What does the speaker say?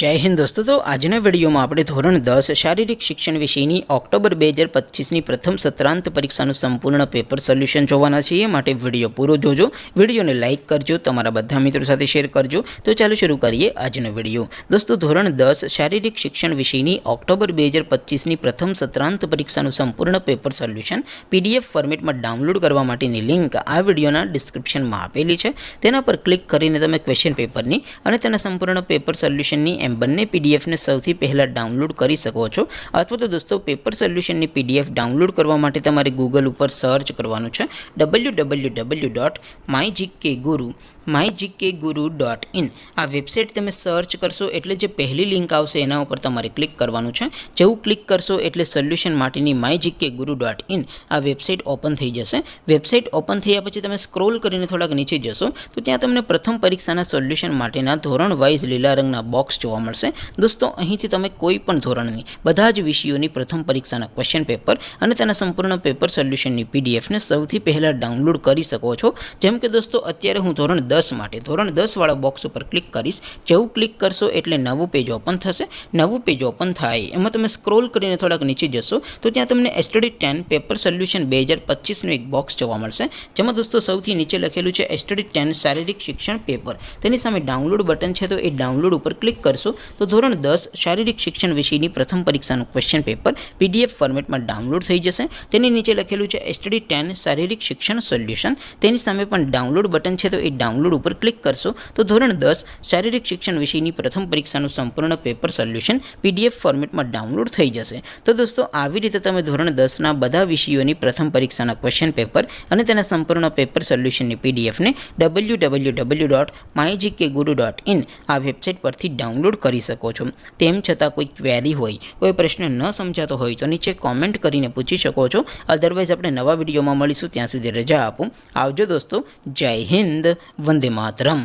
जय हिंद दोस्तों। तो आजना वीडियो में આપણે ધોરણ 10 શારીરિક શિક્ષણ વિષયની ઓક્ટોબર 2025ની પ્રથમ સત્રાંત પરીક્ષાનું સંપૂર્ણ પેપર સોલ્યુશન જોવાના છીએ। માટે વિડિયો પૂરો જોજો, વિડિયોને લાઈક કરજો, તમારા બધા મિત્રો સાથે શેર કરજો। તો ચાલો શરૂ કરીએ આજનો વિડિયો। દોસ્તો ધોરણ 10 શારીરિક શિક્ષણ વિષયની ઓક્ટોબર 2025ની પ્રથમ સત્રાંત પરીક્ષાનું સંપૂર્ણ પેપર સોલ્યુશન PDF ફોર્મેટમાં ડાઉનલોડ કરવા માટેની લિંક આ વિડિયોના ડિસ્ક્રિપ્શનમાં આપેલી છે। તેના પર ક્લિક કરીને તમે ક્વેશ્ચન પેપરની અને તેના સંપૂર્ણ પેપર સોલ્યુશનની એમ બંને PDF ને સૌથી પહેલા ડાઉનલોડ કરી શકો છો। અથવા તો દોસ્તો પેપર સોલ્યુશનની PDF ડાઉનલોડ કરવા માટે તમારે ગૂગલ ઉપર સર્ચ કરવાનું છે www.mygkguru.in। આ વેબસાઇટ તમે સર્ચ કરશો એટલે જે પહેલી લિંક આવશે એના ઉપર તમારે ક્લિક કરવાનું છે। જેવું ક્લિક કરશો એટલે સોલ્યુશન માટેની mygkguru.in આ વેબસાઇટ ઓપન થઈ જશે। વેબસાઇટ ઓપન થયા પછી તમે સ્ક્રોલ કરીને થોડાક નીચે જશો તો ત્યાં તમને પ્રથમ પરીક્ષાના સોલ્યુશન માટેના ધોરણ વાઇઝ લીલા રંગના બોક્સ જોવા મળશે। दोस्तों અહીંથી તમે કોઈ પણ ધોરણની બધા જ વિષયોની પ્રથમ પરીક્ષાના ક્વેશ્ચન પેપર અને તેના સંપૂર્ણ પેપર સોલ્યુશનની PDF ને સૌથી પહેલા ડાઉનલોડ કરી શકો છો। જેમ કે દોસ્તો અત્યારે હું ધોરણ 10 માટે ધોરણ 10 વાળા બોક્સ ઉપર ક્લિક કરીશ। જેવું ક્લિક કરશો એટલે નવું પેજ ઓપન થશે। નવું પેજ ઓપન થાય એમાં તમે સ્ક્રોલ કરીને થોડાક નીચે જશો તો ત્યાં તમને STD 10 પેપર સોલ્યુશન 2025 નું એક બોક્સ જોવા મળશે। જેમાં દોસ્તો સૌથી નીચે લખેલું છે STD 10 શારીરિક શિક્ષણ પેપર। તેની સામે ડાઉનલોડ બટન છે તો એ ડાઉનલોડ ઉપર ક્લિક કરશો तो ધોરણ 10 શારીરિક શિક્ષણ વિષયની પ્રથમ પરીક્ષાનું ક્વેશ્ચન પેપર PDF ફોર્મેટમાં ડાઉનલોડ થઈ જશે। તેની નીચે લખેલું છે STD 10 શારીરિક શિક્ષણ સોલ્યુશન। તેની સામે પણ ડાઉનલોડ બટન છે તો એ ડાઉનલોડ ઉપર ક્લિક કરશો તો ધોરણ 10 શારીરિક શિક્ષણ વિષયની પ્રથમ પરીક્ષાનું સંપૂર્ણ પેપર સોલ્યુશન PDF ફોર્મેટમાં ડાઉનલોડ થઈ જશે। તો દોસ્તો આવી રીતે તમે ધોરણ 10 ના બધા વિષયોની પ્રથમ પરીક્ષાના ક્વેશ્ચન પેપર અને તેના સંપૂર્ણ પેપર સોલ્યુશનની PDF ને www.mygkguru.in આ વેબસાઇટ પરથી ડાઉનલોડ કરી શકો છો। તેમ છતાં કોઈ ક્વેરી હોય, કોઈ પ્રશ્ન ન સમજાતો હોય તો નીચે કોમેન્ટ કરીને પૂછી શકો છો। અધરવાઇઝ આપણે નવા વિડીયોમાં મળીશું, ત્યાં સુધી રજા આપો। આવજો દોસ્તો, જય હિન્દ, વંદે માતરમ।